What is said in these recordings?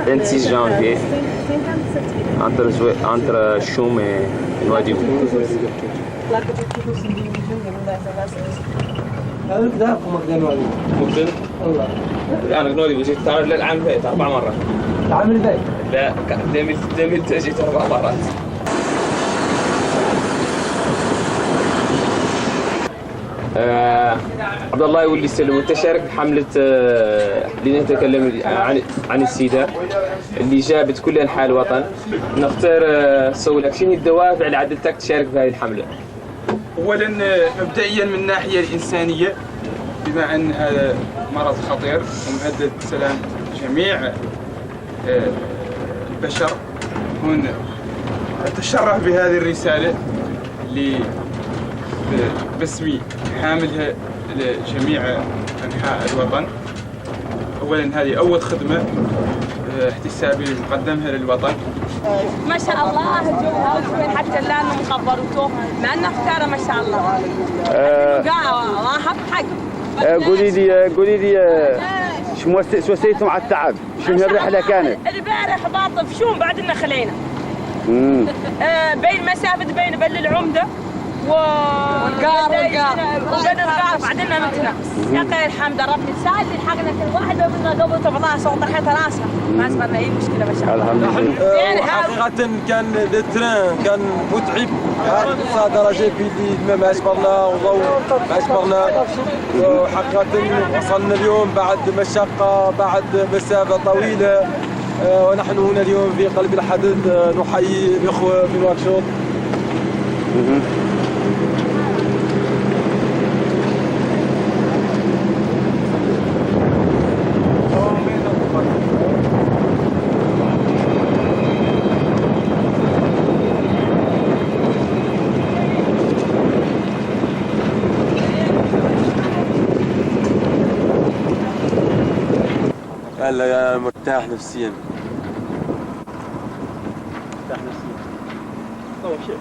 26 janvier, entre Choum et Nouadhibou. ممكن؟ والله الآن نودي جيت العام الفائت 4 مرات. العام الفائت؟ لا 2000 جيت 4 مرات. عبد الله يولي السلم وتشارك بحملة لنتكلم عن السيدة اللي جابت كل أنحاء الوطن. نختار سؤالك شنو الدوافع اللي عدلتك تشارك بهذه الحملة؟ أولا مبدئيا من الناحية الإنسانية، بما أن هذا مرض خطير ومهدد سلام جميع البشر، هون أتشرف بهذه الرسالة باسمي حاملها لجميع أنحاء الوطن. أولا هذه أول خدمة احتسابي مقدمها للوطن. ما شاء الله هجومها وشوين حتى الآن مقبرته مع أنه اختاره ما شاء الله. واحد حق. قولي لي شو وسيتم على التعب؟ شنو الرحلة كانت؟ البارح باطل في شوم بعد النخلينا. بين مسافة بين بل العمدة والقار وبين القار بعدين متنا. يا قيل الحمد ربي سال لحقنا كل واحد ومنا قبل تبغى صوت طرحت راسها ما صارنا اي مشكله ما شاء الله. حقيقة كان التران كان متعب على درجة بلي ما صبرنا وضوء ما صبرنا. وحقيقة وصلنا اليوم بعد مشقة بعد مسافة طويلة، ونحن هنا اليوم في قلب الحدث نحيي الإخوة من واكشوط. هلا مرتاح نفسيا. مرتاح نفسيا. أول شيء.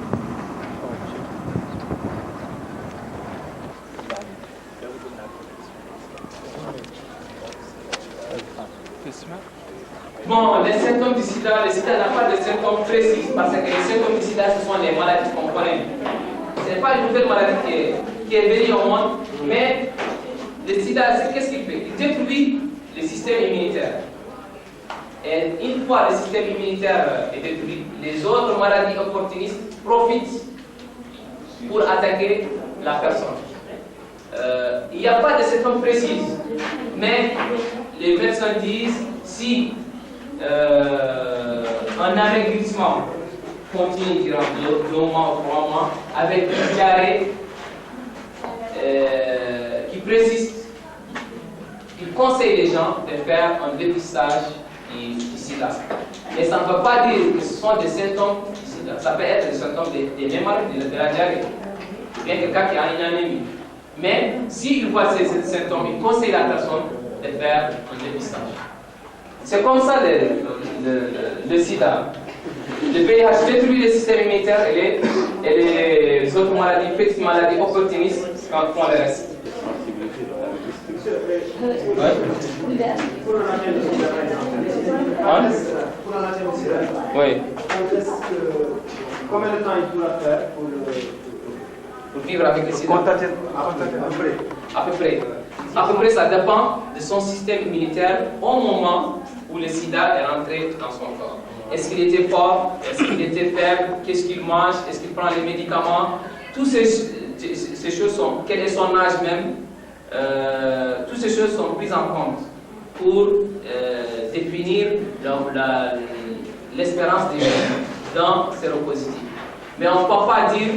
Bon, les symptômes du sida, le sida n'a pas de symptômes précis parce que les symptômes du sida, ce sont les maladies qu'on connaît. Ce n'est pas une nouvelle maladie qui est venue au monde, mais le sida, qu'est-ce qu'il fait? Il détruit le système immunitaire. Et une fois le système immunitaire est détruit, les autres maladies opportunistes profitent pour attaquer la personne. Il n'y a pas de symptômes précis, mais les médecins disent si un amaigrissement continue durant 2 mois ou 3 mois avec une diarrhée qui persiste, il conseille les gens de faire un dépistage du sida. Mais ça ne veut pas dire que ce sont des symptômes du sida. Ça peut être des symptômes des mêmes maladies, de la diarrhée, ou bien quelqu'un qui a une anémie. Mais s'il voit ces symptômes, il conseille la personne de faire un dépistage. C'est comme ça le sida. Le VIH détruit le système immunitaire et les autres maladies, petites maladies opportunistes, font le reste. Ouais. Oui. Combien de temps il doit faire pour vivre avec le sida? À peu près. À peu près, ça dépend de son système immunitaire au moment où le sida est rentré dans son corps. Est-ce qu'il était fort? Est-ce qu'il était faible? Qu'est-ce qu'il mange? Est-ce qu'il prend les médicaments? Toutes ces choses sont... Quel est son âge même? Toutes ces choses sont prises en compte pour définir l'espérance des gens dans séropositif. Mais on ne peut pas dire,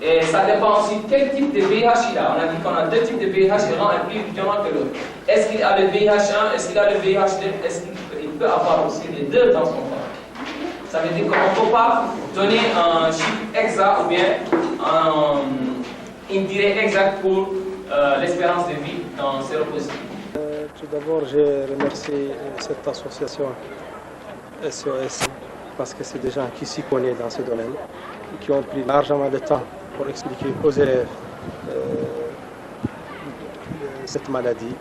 et ça dépend aussi quel type de VIH il a. On a dit qu'on a 2 types de VIH et l'un est plus violent que l'autre. Est-ce qu'il a le VIH1? Est-ce qu'il a le VIH2? Est-ce qu'il peut avoir aussi les 2 dans son corps? Ça veut dire qu'on ne peut pas donner un chiffre exact ou bien une durée exacte pour l'espérance de vie dans séropositif. Tout d'abord, je remercie cette association SOS parce que c'est des gens qui s'y connaissent dans ce domaine et qui ont pris largement de temps pour expliquer aux élèves cette maladie,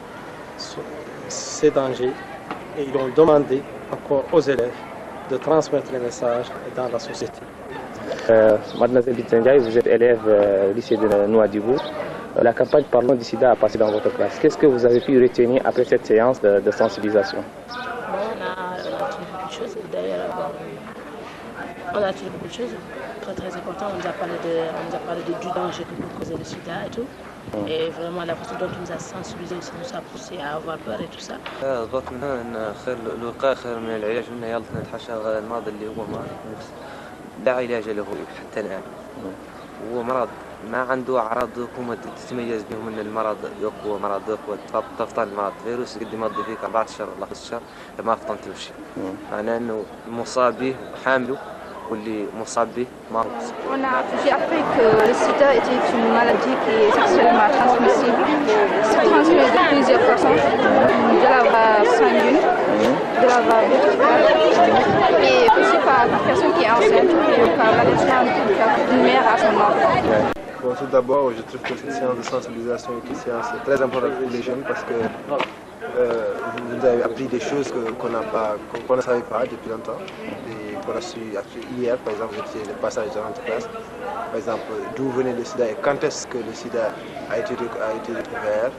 ses dangers, et ils ont demandé encore aux élèves de transmettre les messages dans la société. Mademoiselle Bitsendiaï, vous êtes élève au lycée de Nouadhibou. La campagne Parlons du sida a passé dans votre classe. Qu'est-ce que vous avez pu retenir après cette séance de sensibilisation? On a retenu beaucoup de choses. D'ailleurs, on a retenu beaucoup de choses. Très important. On nous a parlé du danger que peut causer le sida et tout. Et vraiment la façon dont on nous a sensibilisés aussi nous a poussé à avoir peur et tout ça. ضغط منها ان خير الوقايه خير من العلاج منها يلا نتحاشى المرض اللي هو مرض لا علاج له حتى الان. هو مرض ما عنده اعراض حكومه تتميز بهم من المرض يقوى مرض يقوى تفطن المرض فيروس قد يمضي فيك 4 شهور ولا 5 شهور ما فطنت شيء. معناه انه المصاب به حامله واللي مصاب به ما هو. J'ai appris que le sida était une maladie qui est sexuellement transmissible. C'est transmis de plusieurs façons, de la voie sanguine, de la voie verticale, et aussi par la personne qui est enceinte, ou par l'allaitement d'une mère à son enfant. Bon, tout d'abord, je trouve que cette séance de sensibilisation est une séance très importante pour les jeunes parce que vous avez appris des choses qu'on ne savait pas depuis longtemps et qu'on a su hier. Par exemple, j'ai le passage dans notre classe. Par exemple, d'où venait le sida et quand est-ce que le sida a été découvert.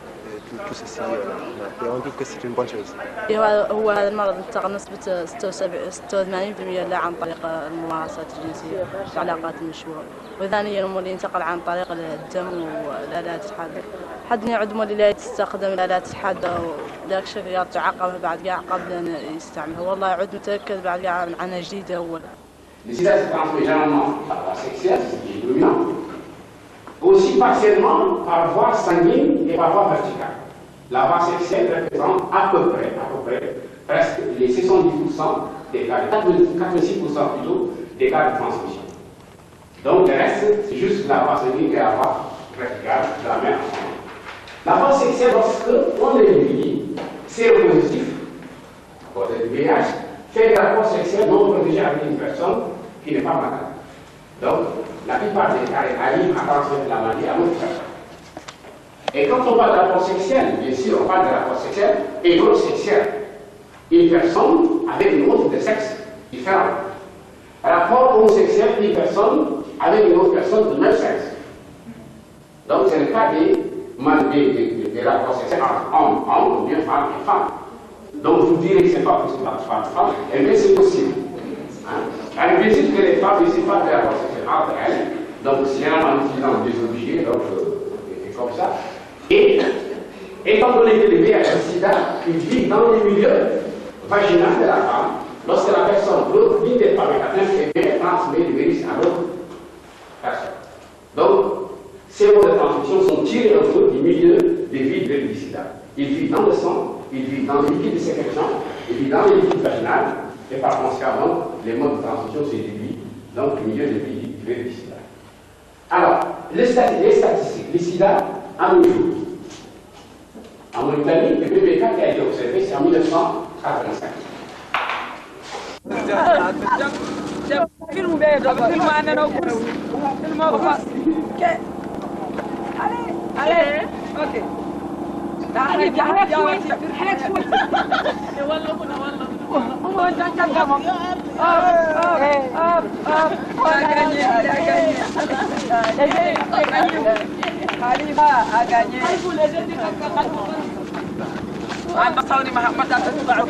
tout ceci. Et on trouve que c'est une bonne chose. هو هذا المرض انتقل نسبة 86% له عن طريق الممارسات الجنسية في العلاقات المشبوهة، وثانيا هو اللي ينتقل عن طريق الدم والآلات الحادة. حد يعد مولي لا تستخدم الآلات الحادة وذاك الشيء يرجع عقبه بعد قاع قبل أن يستعملها، والله يعد متأكد بعد قاع من عنها جديدة أولا. Le sida se transmet généralement par voie sexuelle, ce qui est dominant, aussi partiellement par voie sanguine et par voie verticale. La voie sexuelle représente à peu près, presque les 70% des cas, 86% plutôt des cas de transmission. Donc le reste, c'est juste la voie sanguine et la voie verticale de la mère. La voie sexuelle, lorsqu'on élimine séropositif, pour le VIH, fait des rapports sexuels non protégés avec une personne qui n'est pas malade. Donc, la plupart des cas arrivent à transmettre la maladie à l'autre personne. Et quand on parle de rapport sexuel, bien sûr, on parle de rapport sexuel hétérosexuel. Une personne avec une autre de sexe différent. Rapport homosexuel, une personne avec une autre personne de même sexe. Donc, c'est le cas des rapports sexuels entre hommes ou bien femmes et femmes. Donc, vous direz que ce n'est pas possible entre femmes et femmes, et bien c'est possible. Alors, bien sûr que les femmes ne sont pas de rapport sexuel entre elles, donc c'est généralement en utilisant des objets, donc comme ça. Et étant donné que le VIH-Sida, il vit dans le milieu vaginal de la femme, lorsque la personne, l'une des femmes est atteinte, elle transmet le virus à l'autre personne. Donc, ces modes de transmission sont tirés un peu du milieu des vies du sida. Il vit dans le sang, il vit dans les liquides de sécrétion, il vit dans les liquides vaginales, et par conséquent, les modes de transmission se déduisent dans le milieu des vies du sida. Alors, les statistiques, le sida, à nos jours. En Mauritanie, le premier cas qui a été observé, c'est en 1985. Allez, ok. تعالي تعالي شوي حيك شوي والله هو جنك القمر أنا صاري محمد أتبع